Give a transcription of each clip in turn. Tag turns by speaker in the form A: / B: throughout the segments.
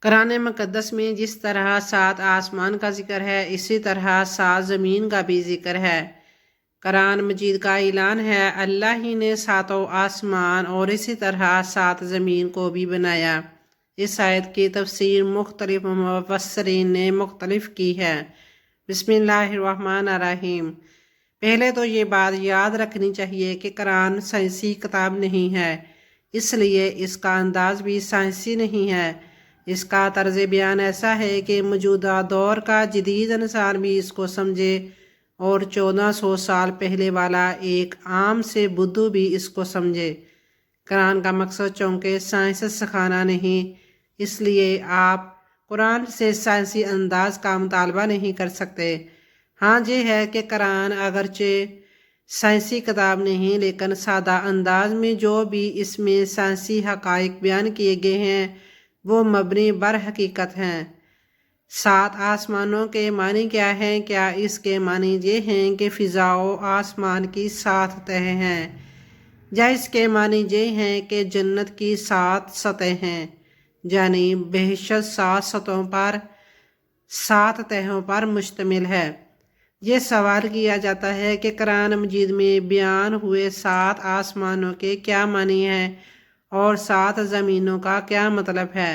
A: قرآن مقدس میں جس طرح 7 آسمان کا ذکر ہے، اسی طرح 7 زمین کا بھی ذکر ہے۔ قرآن مجید کا اعلان ہے اللہ ہی نے 7 آسمان اور اسی طرح 7 زمین کو بھی بنایا۔ اس آیت کی تفسیر مختلف مفسرین نے مختلف کی ہے۔ بسم اللہ الرحمن الرحیم۔ پہلے تو یہ بات یاد رکھنی چاہیے کہ قرآن سائنسی کتاب نہیں ہے، اس لیے اس کا انداز بھی سائنسی نہیں ہے۔ اس کا طرز بیان ایسا ہے کہ موجودہ دور کا جدید انسان بھی اس کو سمجھے اور 1400 سال پہلے والا ایک عام سے بدھو بھی اس کو سمجھے۔ قرآن کا مقصد چونکہ سائنس سکھانا نہیں، اس لیے آپ قرآن سے سائنسی انداز کا مطالبہ نہیں کر سکتے۔ ہاں یہ ہے کہ قرآن اگرچہ سائنسی کتاب نہیں، لیکن سادہ انداز میں جو بھی اس میں سائنسی حقائق بیان کیے گئے ہیں وہ مبنی بر حقیقت ہیں۔ 7 آسمانوں کے معنی کیا ہیں؟ کیا اس کے معنی یہ ہیں کہ فضا و آسمان کی 7 تہیں ہیں، یا اس کے معنی یہ ہیں کہ جنت کی 7 سطح ہیں، یعنی بہشت 7 سطحوں پر 7 تہوں پر مشتمل ہے؟ یہ سوال کیا جاتا ہے کہ قرآن مجید میں بیان ہوئے 7 آسمانوں کے کیا معنی ہیں اور 7 زمینوں کا کیا مطلب ہے؟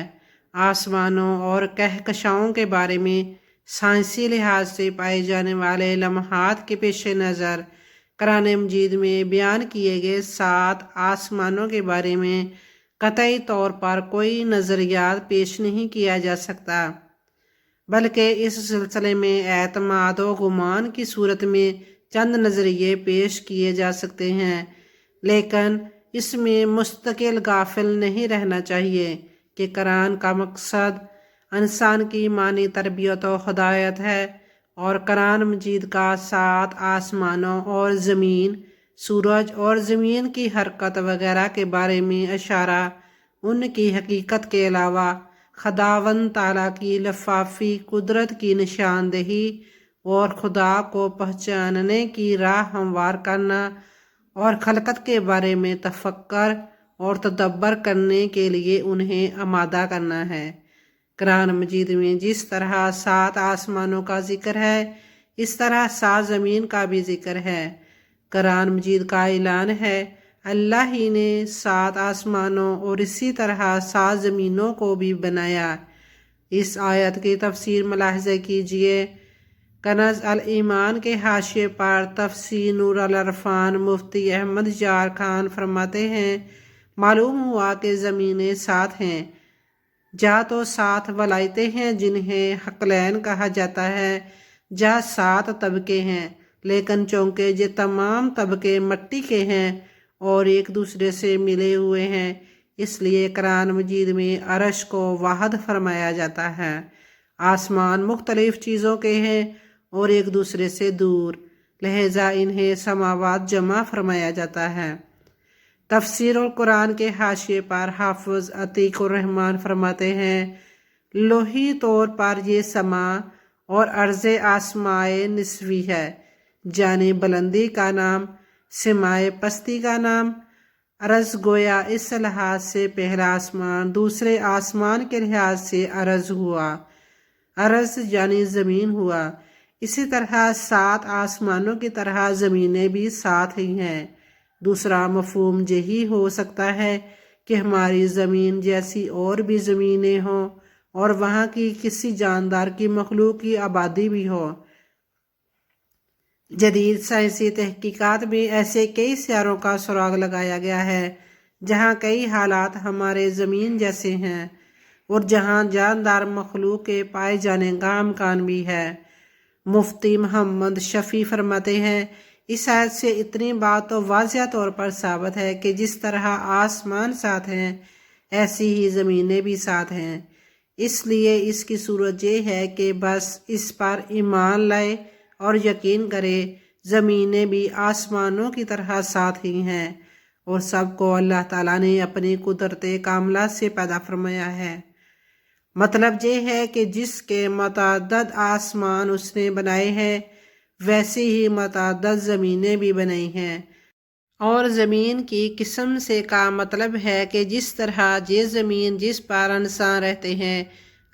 A: آسمانوں اور کہکشاؤں کے بارے میں سائنسی لحاظ سے پائے جانے والے لمحات کے پیش نظر قرآن مجید میں بیان کیے گئے 7 آسمانوں کے بارے میں قطعی طور پر کوئی نظریات پیش نہیں کیا جا سکتا، بلکہ اس سلسلے میں اعتماد و گمان کی صورت میں چند نظریے پیش کیے جا سکتے ہیں، لیکن اس میں مستقل غافل نہیں رہنا چاہیے کہ قرآن کا مقصد انسان کی معنی تربیت و ہدایت ہے، اور قرآن مجید کا 7 آسمانوں اور زمین، سورج اور زمین کی حرکت وغیرہ کے بارے میں اشارہ ان کی حقیقت کے علاوہ خداوند تعالیٰ کی لفافی قدرت کی نشاندہی اور خدا کو پہچاننے کی راہ ہموار کرنا اور خلقت کے بارے میں تفکر اور تدبر کرنے کے لیے انہیں آمادہ کرنا ہے۔ قرآن مجید میں جس طرح 7 آسمانوں کا ذکر ہے، اس طرح 7 زمین کا بھی ذکر ہے۔ قرآن مجید کا اعلان ہے اللہ ہی نے 7 آسمانوں اور اسی طرح 7 زمینوں کو بھی بنایا۔ اس آیت کی تفسیر ملاحظہ کیجئے۔ کنز الایمان کے حاشیے پر تفسیر نور العرفان مفتی احمد یار خان فرماتے ہیں معلوم ہوا کہ زمینیں 7 ہیں، جا تو 7 ولایتیں ہیں جنہیں حقلین کہا جاتا ہے، جا 7 طبقے ہیں، لیکن چونکہ یہ تمام طبقے مٹی کے ہیں اور ایک دوسرے سے ملے ہوئے ہیں، اس لیے قرآن مجید میں عرش کو واحد فرمایا جاتا ہے۔ آسمان مختلف چیزوں کے ہیں اور ایک دوسرے سے دور، لہذا انہیں سماوات جمع فرمایا جاتا ہے۔ تفسیر القرآن کے حاشیے پر حافظ عتیق الرحمن فرماتے ہیں لوحی طور پر یہ سما اور عرض آسمائے نسوی ہے، یعنی بلندی کا نام، سمائے پستی کا نام۔ عرض گویا اس لحاظ سے پہلا آسمان دوسرے آسمان کے لحاظ سے عرض ہوا، عرض یعنی زمین ہوا۔ اسی طرح 7 آسمانوں کی طرح زمینیں بھی 7 ہی ہیں۔ دوسرا مفہوم یہی ہو سکتا ہے کہ ہماری زمین جیسی اور بھی زمینیں ہوں اور وہاں کی کسی جاندار کی مخلوق کی آبادی بھی ہو۔ جدید سائنسی تحقیقات میں ایسے کئی سیاروں کا سراغ لگایا گیا ہے جہاں کئی حالات ہمارے زمین جیسے ہیں اور جہاں جاندار مخلوق کے پائے جانے کا امکان بھی ہے۔ مفتی محمد شفیع فرماتے ہیں اس آیت سے اتنی بات تو واضح طور پر ثابت ہے کہ جس طرح آسمان 7 ہیں ایسی ہی زمینیں بھی 7 ہیں۔ اس لیے اس کی صورت یہ ہے کہ بس اس پر ایمان لائے اور یقین کرے زمینیں بھی آسمانوں کی طرح 7 ہی ہیں اور سب کو اللہ تعالیٰ نے اپنی قدرت کاملہ سے پیدا فرمایا ہے۔ مطلب یہ ہے کہ جس کے متعدد آسمان اس نے بنائے ہیں ویسی ہی متعدد زمینیں بھی بنائی ہیں، اور زمین کی قسم سے کا مطلب ہے کہ جس طرح یہ زمین جس پر انسان رہتے ہیں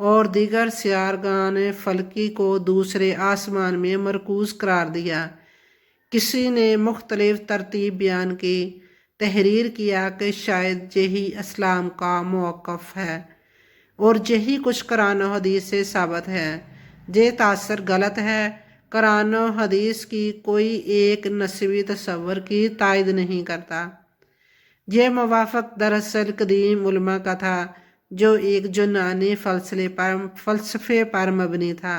A: اور دیگر سیارگان فلکی کو دوسرے آسمان میں مرکوز قرار دیا۔ کسی نے مختلف ترتیب بیان کی، تحریر کیا کہ شاید یہی اسلام کا موقف ہے اور یہی کچھ قرآن و حدیث سے ثابت ہے۔ یہ تاثر غلط ہے۔ قرآن و حدیث کی کوئی ایک نسبی تصور کی تائید نہیں کرتا۔ یہ موافق دراصل قدیم علماء کا تھا جو ایک یونانی فلسفے پر مبنی تھا۔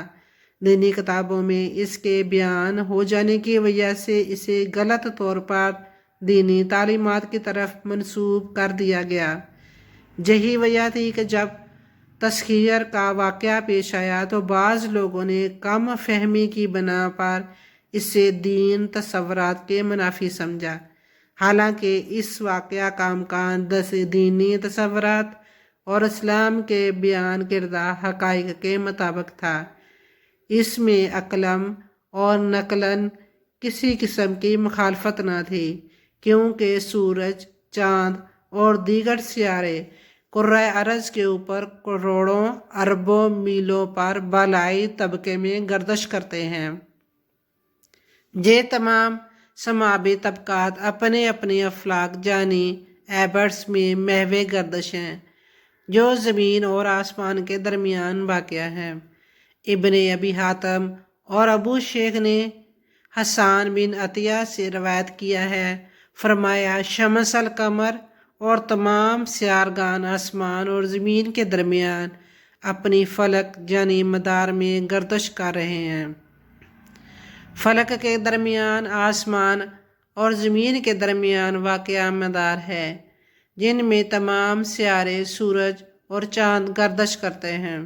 A: دینی کتابوں میں اس کے بیان ہو جانے کی وجہ سے اسے غلط طور پر دینی تعلیمات کی طرف منسوب کر دیا گیا۔ یہی وجہ تھی کہ جب تسخیر کا واقعہ پیش آیا تو بعض لوگوں نے کم فہمی کی بنا پر اسے دین تصورات کے منافی سمجھا، حالانکہ اس واقعہ کا امکان دینی تصورات اور اسلام کے بیان کردہ حقائق کے مطابق تھا۔ اس میں عقلاً اور نقلاً کسی قسم کی مخالفت نہ تھی، کیونکہ سورج، چاند اور دیگر سیارے کرۂ ارض کے اوپر کروڑوں اربوں میلوں پر بالائی طبقے میں گردش کرتے ہیں۔ یہ تمام سماوی طبقات اپنے اپنے افلاک یعنی ایبٹس میں محو گردش ہیں جو زمین اور آسمان کے درمیان واقع ہے۔ ابن ابی حاتم اور ابو شیخ نے حسان بن عطیہ سے روایت کیا ہے، فرمایا شمس القمر اور تمام سیارگان آسمان اور زمین کے درمیان اپنی فلک یعنی مدار میں گردش کر رہے ہیں۔ فلک کے درمیان آسمان اور زمین کے درمیان واقع مدار ہے، جن میں تمام سیارے، سورج اور چاند گردش کرتے ہیں۔